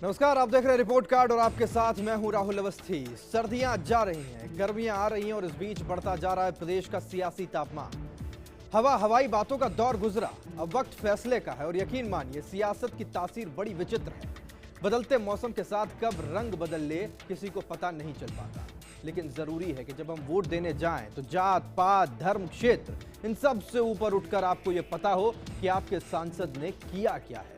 नमस्कार, आप देख रहे हैं रिपोर्ट कार्ड और आपके साथ मैं हूं राहुल अवस्थी। सर्दियां जा रही हैं, गर्मियां आ रही हैं और इस बीच बढ़ता जा रहा है प्रदेश का सियासी तापमान। हवाई बातों का दौर गुजरा, अब वक्त फैसले का है और यकीन मानिए सियासत की तासीर बड़ी विचित्र है। बदलते मौसम के साथ कब रंग बदल ले किसी को पता नहीं चल पाता, लेकिन जरूरी है कि जब हम वोट देने जाएं तो जात पात धर्म क्षेत्र इन सब से ऊपर उठकर आपको यह पता हो कि आपके सांसद ने किया क्या है।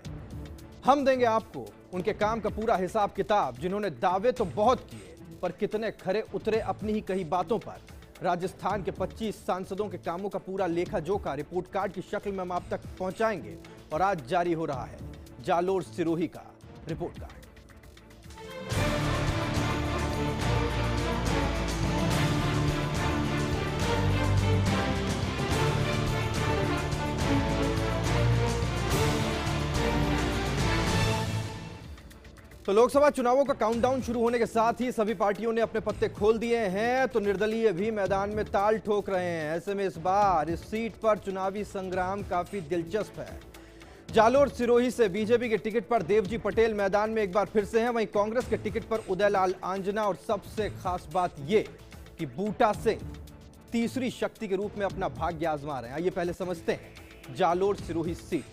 हम देंगे आपको उनके काम का पूरा हिसाब किताब, जिन्होंने दावे तो बहुत किए पर कितने खरे उतरे अपनी ही कही बातों पर। राजस्थान के 25 सांसदों के कामों का पूरा लेखा जोखा रिपोर्ट कार्ड की शक्ल में हम आप तक पहुंचाएंगे और आज जारी हो रहा है जालोर सिरोही का रिपोर्ट कार्ड। तो लोकसभा चुनावों का काउंटडाउन शुरू होने के साथ ही सभी पार्टियों ने अपने पत्ते खोल दिए हैं, तो निर्दलीय भी मैदान में ताल ठोक रहे हैं। ऐसे में इस बार इस सीट पर चुनावी संग्राम काफी दिलचस्प है। जालोर सिरोही से बीजेपी के टिकट पर देवजी पटेल मैदान में एक बार फिर से हैं, वहीं कांग्रेस के टिकट पर उदयलाल आंजना और सबसे खास बात यह कि बूटा सिंह तीसरी शक्ति के रूप में अपना भाग्य आजमा रहे हैं। आइए पहले समझते हैं जालोर सिरोही सीट।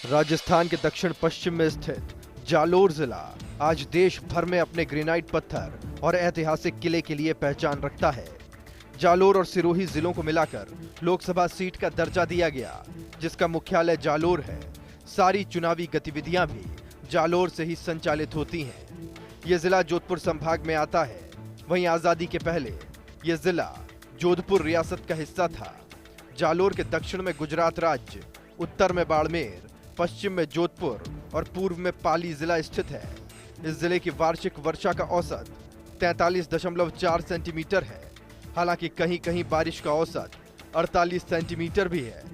राजस्थान के दक्षिण पश्चिम में स्थित जालोर जिला आज देश भर में अपने ग्रेनाइट पत्थर और ऐतिहासिक किले के लिए पहचान रखता है। जालोर और सिरोही जिलों को मिलाकर लोकसभा सीट का दर्जा दिया गया, जिसका मुख्यालय जालोर है। सारी चुनावी गतिविधियां भी जालोर से ही संचालित होती हैं। यह जिला जोधपुर संभाग में आता है। वहीं आजादी के पहले यह जिला जोधपुर रियासत का हिस्सा था। जालोर के दक्षिण में गुजरात राज्य, उत्तर में बाड़मेर, पश्चिम में जोधपुर और पूर्व में पाली जिला स्थित है। इस जिले की वार्षिक वर्षा का औसत 43.4 सेंटीमीटर है। हालांकि कहीं कहीं बारिश का औसत 48 सेंटीमीटर भी है।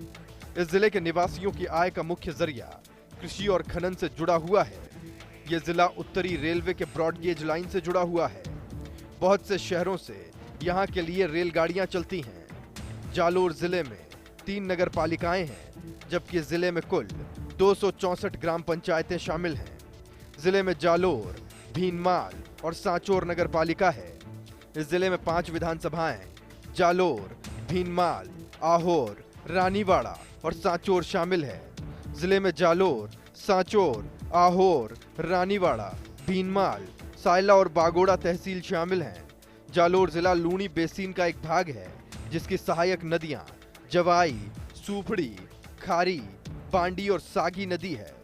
इस जिले के निवासियों की आय का मुख्य जरिया कृषि और खनन से जुड़ा हुआ है। यह जिला उत्तरी रेलवे के ब्रॉडगेज लाइन से जुड़ा हुआ है। बहुत से शहरों से यहाँ के लिए रेलगाड़ियां चलती हैं। जालोर जिले में 3 नगर पालिकाएं हैं, जबकि जिले में कुल 264 ग्राम पंचायतें शामिल हैं। जिले में जालोर, भीनमाल और सांचौर नगर पालिका है। इस जिले में 5 विधानसभाएं जालोर, भीनमाल, आहोर, रानीवाड़ा और सांचौर शामिल है। जिले में जालोर, सांचौर, आहोर, रानीवाड़ा, भीनमाल, सायला और बागोड़ा तहसील शामिल हैं। जालोर जिला लूणी बेसिन का एक भाग है, जिसकी सहायक नदियां जवाई, सूफड़ी, खारी, बांडी और सागी नदी है।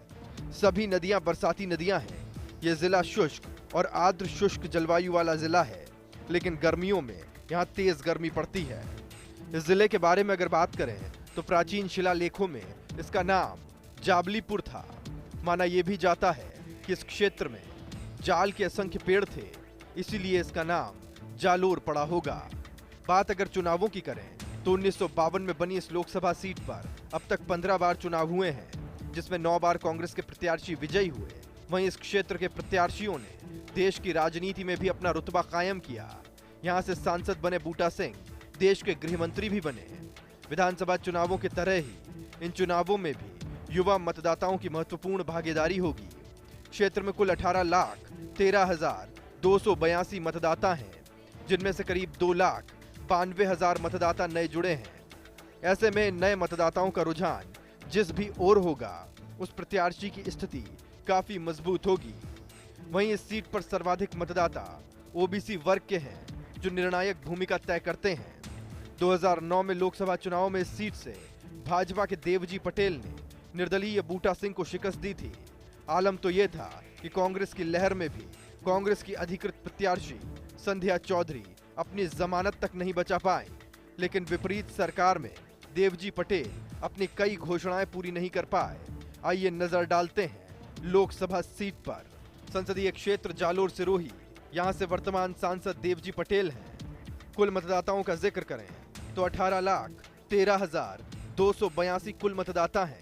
सभी नदियां बरसाती नदियां हैं। यह जिला शुष्क और आर्द्र शुष्क जलवायु वाला जिला है, लेकिन गर्मियों में यहाँ तेज गर्मी पड़ती है। इस जिले के बारे में अगर बात करें तो प्राचीन शिलालेखों में इसका नाम जाबलीपुर था। माना यह भी जाता है कि इस क्षेत्र में जाल के असंख्य पेड़ थे, इसीलिए इसका नाम जालोर पड़ा होगा। बात अगर चुनावों की करें तो 1952 में बनी इस लोकसभा सीट पर अब तक 15 बार चुनाव हुए हैं, जिसमें 9 बार कांग्रेस के प्रत्याशी विजयी हुए। वहीं इस क्षेत्र के प्रत्याशियों ने देश की राजनीति में भी अपना रुतबा कायम किया। यहां से सांसद बने बूटा सिंह देश के गृह मंत्री भी बने। विधानसभा चुनावों की तरह ही इन चुनावों में भी युवा मतदाताओं की महत्वपूर्ण भागीदारी होगी। क्षेत्र में कुल 18,13,282 मतदाता हैं, जिनमें से करीब 2,92,000 मतदाता नए जुड़े हैं। ऐसे में नए मतदाताओं का रुझान जिस भी ओर होगा, उस प्रत्याशी की स्थिति काफी मजबूत होगी। वहीं इस सीट पर सर्वाधिक मतदाता ओबीसी वर्ग के हैं, जो निर्णायक भूमिका तय करते हैं। 2009 में लोकसभा चुनाव में इस सीट से भाजपा के देवजी पटेल ने निर्दलीय बूटा सिंह को शिकस्त दी थी। आलम तो ये था कि कांग्रेस की लहर में भी कांग्रेस की अधिकृत प्रत्याशी संध्या चौधरी अपनी जमानत तक नहीं बचा पाए, लेकिन विपरीत सरकार में देवजी पटेल अपनी कई घोषणाएं पूरी नहीं कर पाए। आइए नजर डालते हैं लोकसभा सीट पर। संसदीय क्षेत्र जालोर सिरोही, यहां से वर्तमान सांसद देवजी पटेल हैं। कुल मतदाताओं का जिक्र करें तो 18,13,282 कुल मतदाता हैं।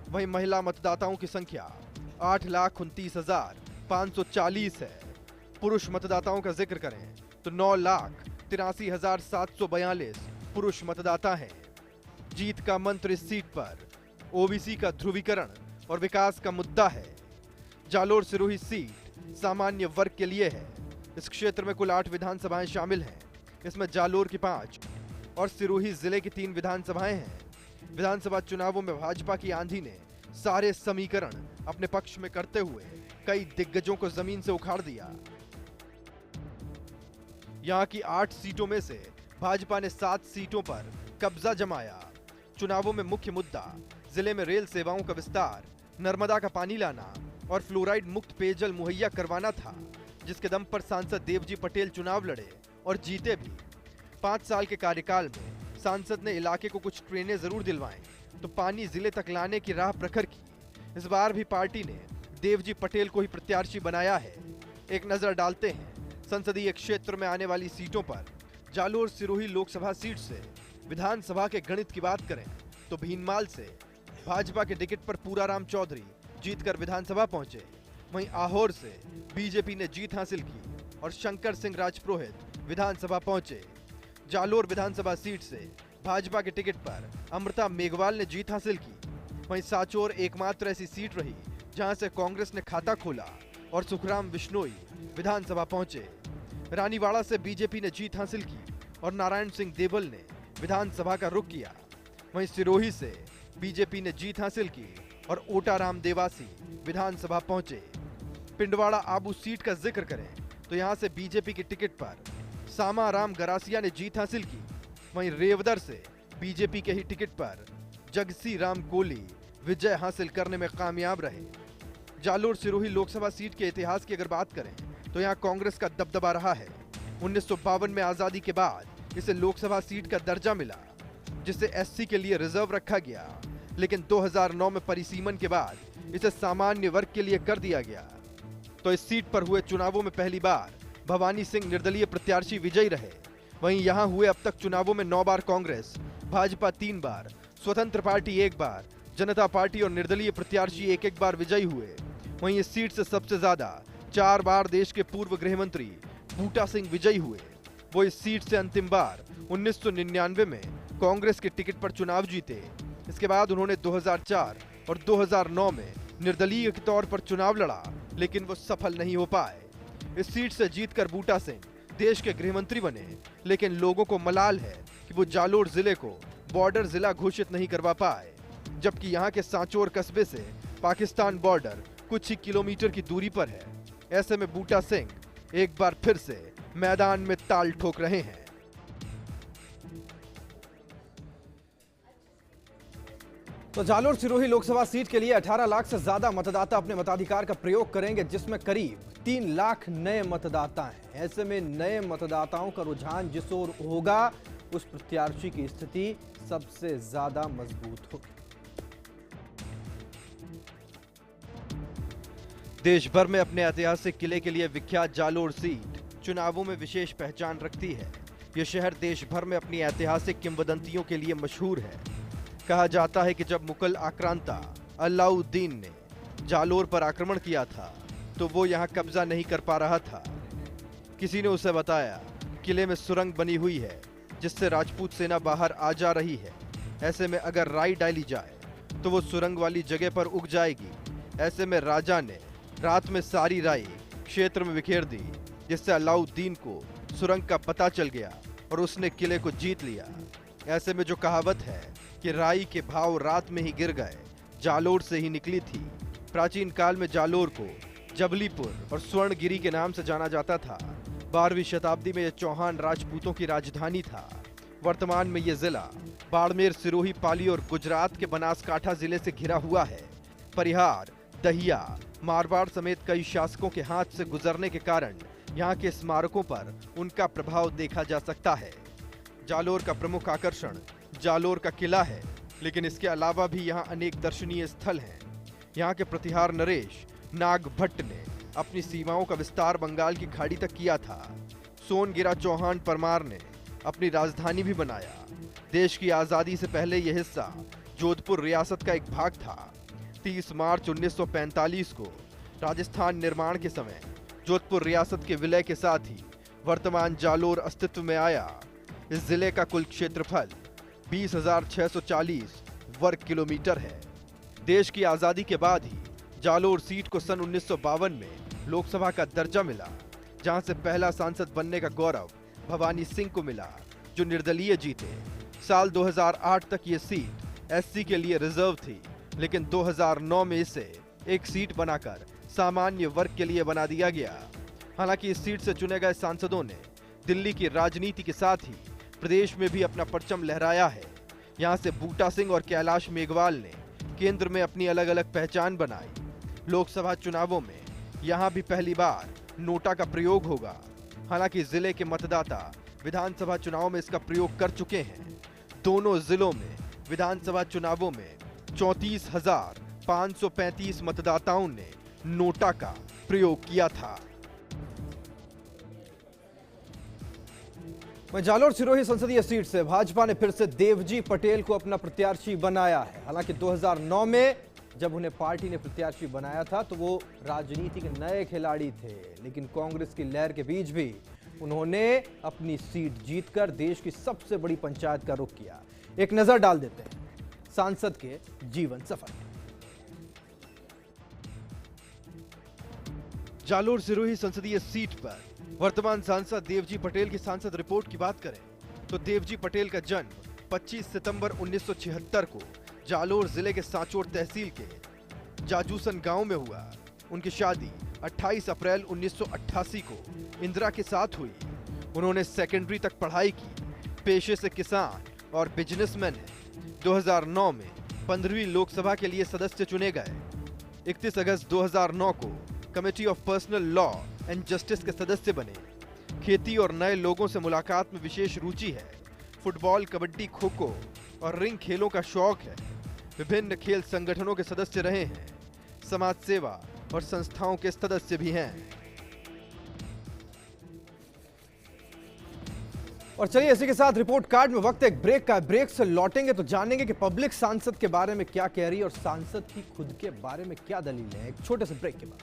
वहीं महिला मतदाताओं की संख्या 8,29,540 है। पुरुष मतदाताओं का जिक्र करें तो 9,83,742 पुरुष मतदाता हैं। जीत का मंत्र इस सीट पर ओबीसी का ध्रुवीकरण और विकास का मुद्दा है। जालोर सिरोही सीट सामान्य वर्ग के लिए है। इस क्षेत्र में कुल 8 विधानसभाएं शामिल हैं। इसमें जालोर की 5 और सिरोही जिले की 3 विधानसभाएं हैं। विधानसभा चुनावों में भाजपा की आंधी ने सारे समीकरण अपने पक्ष में करते हुए कई दिग्गजों को जमीन से उखाड़ दिया। यहां की 8 सीटों में से भाजपा ने 7 सीटों पर कब्जा जमाया। चुनावों में मुख्य मुद्दा जिले में रेल सेवाओं का विस्तार, नर्मदा का पानी लाना और फ्लोराइड मुक्त पेयजल मुहैया करवाना था, जिसके दम पर सांसद देवजी पटेल चुनाव लड़े और जीते भी। 5 साल के कार्यकाल में सांसद ने इलाके को कुछ ट्रेनें जरूर दिलवाएं तो पानी जिले तक लाने की राह प्रखर की। इस बार भी पार्टी ने देवजी पटेल को ही प्रत्याशी बनाया है। एक नजर डालते हैं संसदीय क्षेत्र में आने वाली सीटों पर। जालोर सिरोही लोकसभा सीट से विधानसभा के गणित की बात करें तो भीनमाल से भाजपा के टिकट पर पूराराम चौधरी जीतकर विधानसभा पहुंचे। वहीं आहोर से बीजेपी ने जीत हासिल की और शंकर सिंह राजपुरोहित विधानसभा पहुंचे। जालोर विधानसभा सीट से भाजपा के टिकट पर अमृता मेघवाल ने जीत हासिल की। वहीं साचोर एकमात्र ऐसी सीट रही जहां से कांग्रेस ने खाता खोला और सुखराम बिश्नोई विधानसभा पहुंचे। रानीवाड़ा से बीजेपी ने जीत हासिल की और नारायण सिंह देवल ने विधानसभा का रुख किया। वहीं सिरोही से बीजेपी ने जीत हासिल की और ओटाराम देवासी विधानसभा पहुंचे। पिंडवाड़ा आबू सीट का जिक्र करें तो यहां से बीजेपी की टिकट पर सामाराम गरासिया ने जीत हासिल की। वहीं रेवदर से बीजेपी के ही टिकट पर जगसी राम कोली विजय हासिल करने में कामयाब रहे। जालोर सिरोही लोकसभा सीट के इतिहास की अगर बात करें तो यहां कांग्रेस का दबदबा रहा है। 1952 में आजादी के बाद इसे लोकसभा सीट का दर्जा मिला, जिसे एससी के लिए रिजर्व रखा गया, लेकिन 2009 में परिसीमन के बाद इसे सामान्य वर्ग के लिए कर दिया गया। तो इस सीट पर हुए चुनावों में पहली बार भवानी सिंह निर्दलीय प्रत्याशी विजयी रहे। वहीं यहां हुए अब तक चुनावों में 9 बार कांग्रेस, भाजपा 3 बार, स्वतंत्र पार्टी 1 बार, जनता पार्टी और निर्दलीय प्रत्याशी 1-1 बार विजयी हुए। वहीं इस सीट से सबसे ज्यादा 4 बार देश के पूर्व गृह मंत्री बूटा सिंह विजयी हुए। वो इस सीट से अंतिम बार 1999 में कांग्रेस के टिकट पर चुनाव जीते। इसके बाद उन्होंने 2004 और 2009 में निर्दलीय के तौर पर चुनाव लड़ा, लेकिन वो सफल नहीं हो पाए। इस सीट से जीतकर बूटा सिंह देश के गृह मंत्री बने, लेकिन लोगों को मलाल है कि वो जालोर जिले को बॉर्डर जिला घोषित नहीं करवा पाए, जबकि यहाँ के सांचोर कस्बे से पाकिस्तान बॉर्डर कुछ ही किलोमीटर की दूरी पर है। ऐसे में बूटा सिंह एक बार फिर से मैदान में ताल ठोक रहे हैं। तो जालोर सिरोही लोकसभा सीट के लिए 18 लाख से ज्यादा मतदाता अपने मताधिकार का प्रयोग करेंगे, जिसमें करीब 3 लाख नए मतदाता हैं। ऐसे में नए मतदाताओं का रुझान जिस ओर होगा, उस प्रत्याशी की स्थिति सबसे ज्यादा मजबूत होगी। देश भर में अपने ऐतिहासिक किले के लिए विख्यात जालोर सीट चुनावों में विशेष पहचान रखती है। यह शहर देश भर में अपनी ऐतिहासिक किंवदंतियों के लिए मशहूर है। कहा जाता है कि जब मुगल आक्रांता अलाउद्दीन ने जालोर पर आक्रमण किया था तो वो यहाँ कब्जा नहीं कर पा रहा था। किसी ने उसे बताया किले में सुरंग बनी हुई है जिससे राजपूत सेना बाहर आ जा रही है। ऐसे में अगर राई डाली जाए तो वो सुरंग वाली जगह पर उग जाएगी। ऐसे में राजा ने रात में सारी राई क्षेत्र में बिखेर दी, जिससे अलाउद्दीन को सुरंग का पता चल गया और उसने किले को जीत लिया। ऐसे में जो कहावत है कि राई के भाव रात में ही गिर गए, जालोर से ही निकली थी। प्राचीन काल में जालोर को जबलीपुर और स्वर्णगिरी के नाम से जाना जाता था। 12वीं शताब्दी में यह चौहान राजपूतों की राजधानी था। वर्तमान में यह जिला बाड़मेर, सिरोही, पाली और गुजरात के बनासकांठा जिले से घिरा हुआ है। परिहार, दहिया, मारवाड़ समेत कई शासकों के हाथ से गुजरने के कारण यहाँ के स्मारकों पर उनका प्रभाव देखा जा सकता है। जालोर का प्रमुख आकर्षण जालोर का किला है, लेकिन इसके अलावा भी यहाँ अनेक दर्शनीय स्थल हैं। यहाँ के प्रतिहार नरेश नागभट्ट ने अपनी सीमाओं का विस्तार बंगाल की खाड़ी तक किया था। सोनगिरा चौहान परमार ने अपनी राजधानी भी बनाया। देश की आजादी से पहले यह हिस्सा जोधपुर रियासत का एक भाग था। 30 मार्च 1945 को राजस्थान निर्माण के समय जोधपुर रियासत के विलय के साथ ही वर्तमान जालोर अस्तित्व में आया। इस जिले का कुल क्षेत्रफल 20,640 वर्ग किलोमीटर है। देश की आजादी के बाद ही जालोर सीट को सन 1952 में लोकसभा का दर्जा मिला, जहां से पहला सांसद बनने का गौरव भवानी सिंह को मिला, जो निर्दलीय जीते। साल 2008 तक ये सीट एससी के लिए रिजर्व थी, लेकिन 2009 में इसे एक सीट बनाकर सामान्य वर्ग के लिए बना दिया गया। हालांकि इस सीट से चुने गए सांसदों ने दिल्ली की राजनीति के साथ ही प्रदेश में भी अपना परचम लहराया है। यहां से बूटा सिंह और कैलाश मेघवाल ने केंद्र में अपनी अलग अलग पहचान बनाई। लोकसभा चुनावों में यहां भी पहली बार नोटा का प्रयोग होगा। हालांकि जिले के मतदाता विधानसभा चुनाव में इसका प्रयोग कर चुके हैं। दोनों जिलों में विधानसभा चुनावों में 34,535 मतदाताओं ने नोटा का प्रयोग किया था। जालोर सिरोही संसदीय सीट से भाजपा ने फिर से देवजी पटेल को अपना प्रत्याशी बनाया है। हालांकि 2009 में जब उन्हें पार्टी ने प्रत्याशी बनाया था तो वो राजनीति के नए खिलाड़ी थे, लेकिन कांग्रेस की लहर के बीच भी उन्होंने अपनी सीट जीतकर देश की सबसे बड़ी पंचायत का रुख किया। एक नजर डाल देते हैं सांसद के जीवन सफर में। जालोर सिरोही संसदीय सीट पर वर्तमान सांसद देवजी पटेल की सांसद रिपोर्ट की बात करें तो देवजी पटेल का जन्म 25 सितंबर 1976 को जालोर जिले के सांचौर तहसील के जाजूसन गांव में हुआ। उनकी शादी 28 अप्रैल 1988 को इंदिरा के साथ हुई। उन्होंने सेकेंडरी तक पढ़ाई की। पेशे से किसान और बिजनेसमैन हैं। 2009 में 15वीं लोकसभा के लिए सदस्य चुने गए। 31 अगस्त 2009 को committee of personal law and justice के सदस्य बने। खेती और नए लोगों से मुलाकात में विशेष रुचि है। फुटबॉल, कबड्डी, खो खो और रिंग खेलों का शौक है। विभिन्न खेल संगठनों के सदस्य रहे हैं। समाज सेवा और संस्थाओं के सदस्य भी हैं। और चलिए इसी के साथ रिपोर्ट कार्ड में वक्त एक ब्रेक का। ब्रेक से लौटेंगे तो जानेंगे कि पब्लिक सांसद के बारे में क्या कह रही है और सांसद की खुद के बारे में क्या दलील है। एक छोटे से ब्रेक के बाद।